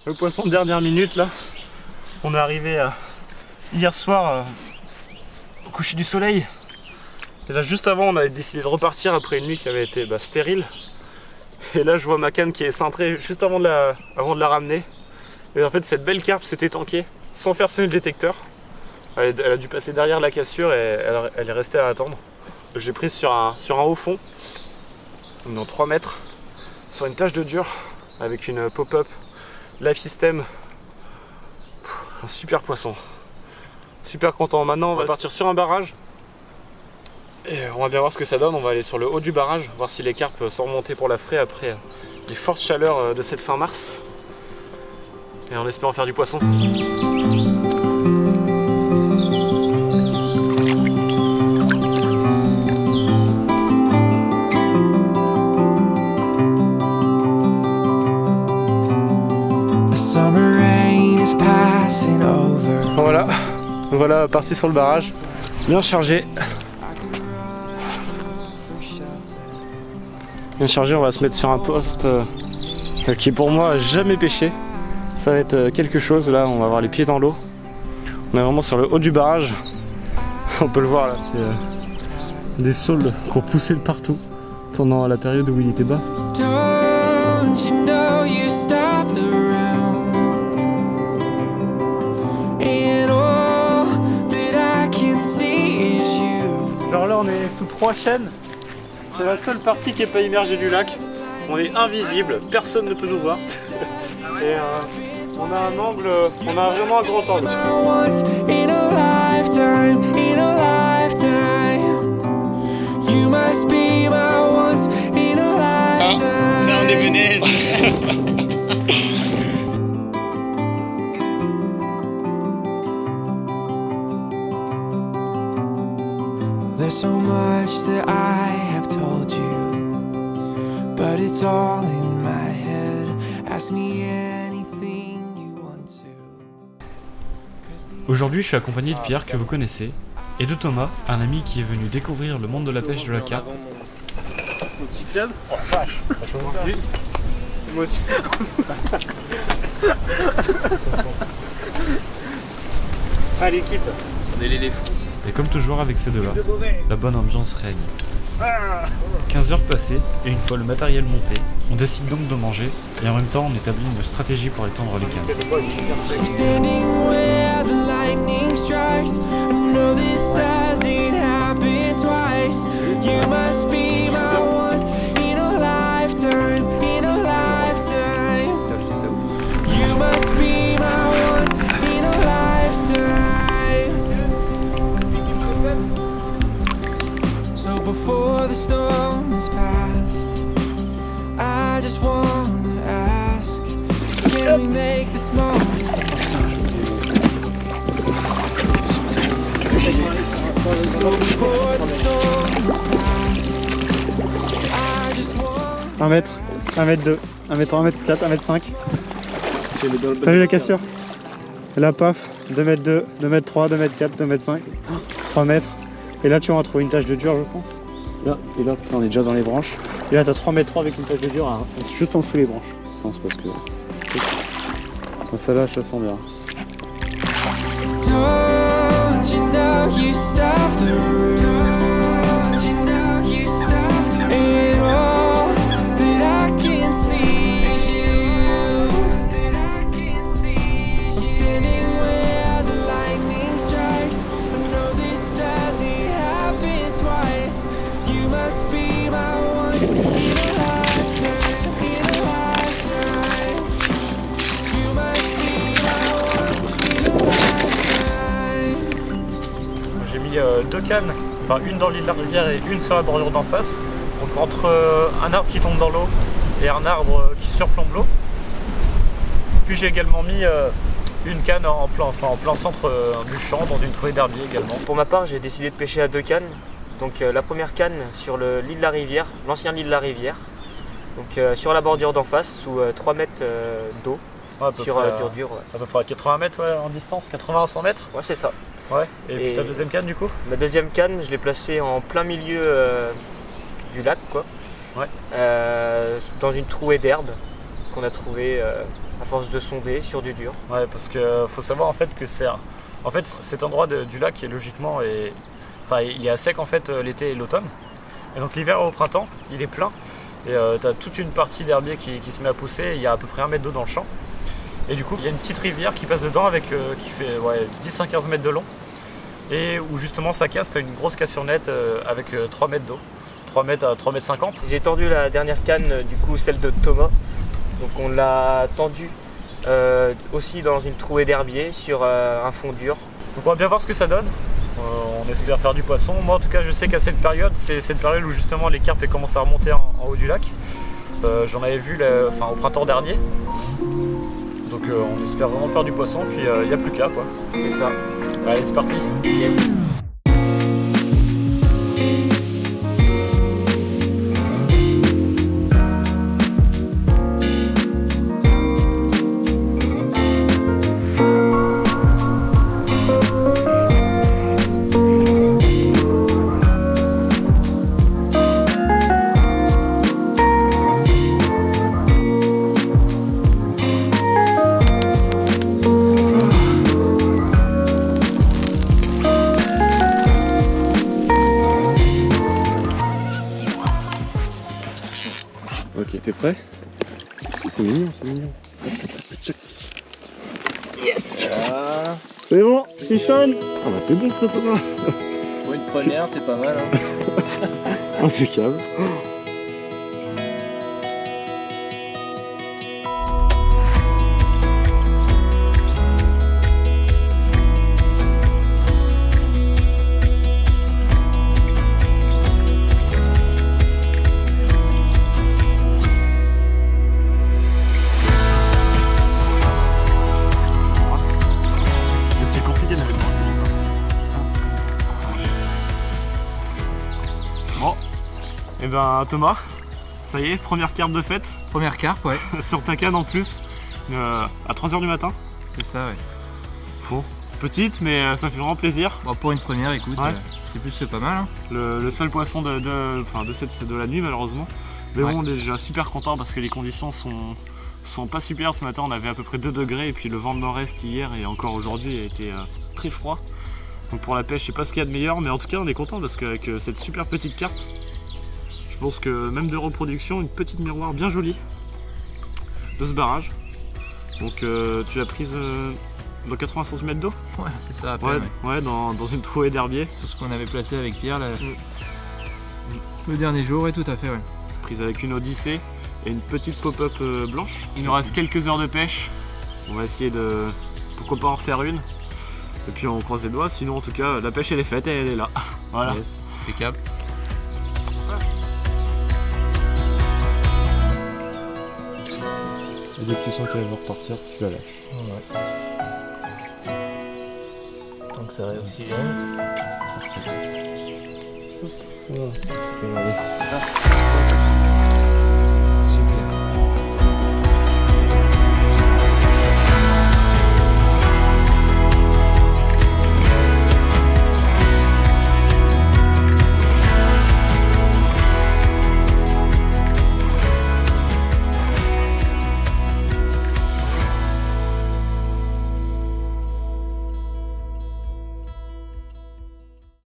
le poisson de dernière minute là. On est arrivé hier soir au coucher du soleil. Et là juste avant on avait décidé de repartir après une nuit qui avait été stérile. Et là je vois ma canne qui est cintrée juste avant de la ramener. Et en fait cette belle carpe s'était tankée sans faire sonner le détecteur. Elle a dû passer derrière la cassure et elle est restée à attendre. J'ai pris sur un haut fond, dans 3 mètres, sur une tâche de dur avec une pop-up Life System. Un super poisson. Super content. Maintenant on va partir sur un barrage. Et on va bien voir ce que ça donne. On va aller sur le haut du barrage, voir si les carpes sont remontées pour la fraie après les fortes chaleurs de cette fin mars. Et en espérant faire du poisson. Voilà, parti sur le barrage, bien chargé. Bien chargé, on va se mettre sur un poste qui pour moi jamais pêché. Ça va être quelque chose, là on va avoir les pieds dans l'eau. On est vraiment sur le haut du barrage. On peut le voir là, c'est des saules qui ont poussé de partout pendant la période où il était bas. Genre là on est sous 3 chaînes, c'est la seule partie qui n'est pas immergée du lac. On est invisible, personne ne peut nous voir. Et on a un angle, on a vraiment un grand angle. On a un déjeuner. There's so much that I have told you, but it's all in my head. Ask me anything you want to. Aujourd'hui, je suis accompagné de Pierre que vous connaissez et de Thomas, un ami qui est venu découvrir le monde de la pêche de la carpe. Mon petit club. Oh la vache, moi aussi. Ah l'équipe. On est l'éléphant. Et comme toujours avec ces deux-là, la bonne ambiance règne. 15 heures passées, et une fois le matériel monté, on décide donc de manger, et en même temps on établit une stratégie pour étendre les cannes. I'm standing where the lightning strikes. I know this doesn't happen twice. You must be my once in a lifetime, in a lifetime. You must be my once in a lifetime. So before the storm is past, I just wanna ask, can we make this moment? So before the storm is past, I just want 1 mètre, 1 mètre 2, 1 mètre 3, 1 mètre 4, 1 mètre 5. T'as vu la cassure? Et là paf, 2 mètres 2, 2 mètres 3, 2 mètres 4, 2 mètres 5, 3 mètres. Et là tu vas trouver une tâche de dur je pense. Là, et là on est déjà dans les branches. Et là t'as 3 mètres 3 avec une tâche de dur hein, juste en dessous les branches. Non c'est parce que... Celle-là je la sens bien. Don't you know you stopped the room? And all that I can see is you. I'm standing where the lightning strikes. I know this doesn't happen twice. You must be my once in a lifetime, in a lifetime. You must be my once in a lifetime. J'ai mis 2 cannes, enfin une dans l'île de la rivière et une sur la bordure d'en face. Donc entre un arbre qui tombe dans l'eau et un arbre qui surplombe l'eau. Puis j'ai également mis une canne en plein centre du champ, dans une trouée d'herbier également. Pour ma part, j'ai décidé de pêcher à 2 cannes. Donc la première canne sur l'île de la rivière, l'ancien lit de la rivière. Donc sur la bordure d'en face, sous 3 mètres d'eau. Ouais, sur dur. Ouais. À peu près à 80 mètres ouais, en distance, 80 à 100 mètres. Ouais, c'est ça. Ouais. Et puis ta deuxième canne du coup? Ma deuxième canne, je l'ai placée en plein milieu du lac, quoi. Ouais. Dans une trouée d'herbe qu'on a trouvée à force de sonder sur du dur. Ouais, parce que faut savoir en fait que en fait cet endroit du lac est logiquement il est à sec en fait l'été et l'automne. Et donc l'hiver au printemps, il est plein. Et tu as toute une partie d'herbier qui se met à pousser. Et il y a à peu près 1 mètre d'eau dans le champ. Et du coup, il y a une petite rivière qui passe dedans qui fait 10 à 15 mètres de long. Et où justement ça casse, tu as une grosse cassure nette avec 3 mètres d'eau. 3 mètres à 3 mètres 50. J'ai tendu la dernière canne, du coup celle de Thomas. Donc on l'a tendue aussi dans une trouée d'herbier sur un fond dur. Donc on va bien voir ce que ça donne. On espère faire du poisson. Moi en tout cas je sais qu'à cette période, c'est cette période où justement les carpes commencent à remonter en haut du lac. J'en avais vu au printemps dernier. Donc on espère vraiment faire du poisson, puis il n'y a plus qu'à quoi. C'est ça. Allez c'est parti. Yes. Ok, t'es prêt? C'est mignon, c'est mignon. Yes. C'est bon, Fichonne. Ah bah c'est bon ça Thomas. Pour une première, c'est pas mal. Hein. Impeccable. C'est compliqué de la mettre dans le téléphone. Bon, et ben Thomas, ça y est, première carpe de fête, Première carpe, ouais. sur ta canne en plus, à 3h du matin. C'est ça, ouais. Bon, petite, mais ça fait vraiment plaisir. Bon, pour une première, écoute, Ouais. c'est plus que pas mal. Hein. Le seul poisson de la nuit malheureusement. Mais Ouais. bon, on est déjà super content parce que les conditions sont pas super. Ce matin on avait à peu près 2 degrés et puis le vent de nord-est hier et encore aujourd'hui a été très froid. Donc pour la pêche, je sais pas ce qu'il y a de meilleur, mais en tout cas on est content parce qu'avec cette super petite carpe, je pense que même de reproduction, une petite miroir bien jolie de ce barrage. Donc tu l'as prise dans 80 cm d'eau. Ouais, c'est ça, à peine, ouais. Ouais, dans une trouée d'herbier. Sur ce qu'on avait placé avec Pierre le dernier jour, et tout à fait, ouais. Prise avec une Odyssée et une petite pop-up blanche. Il nous reste quelques heures de pêche. On va essayer de, pourquoi pas en refaire une. Et puis on croise les doigts, sinon en tout cas la pêche elle est faite et elle est là. Voilà. Yes, impeccable. Et dès que tu sens qu'elle va repartir, tu la lâches. Donc ça réoxygène. Voilà, c'était allé.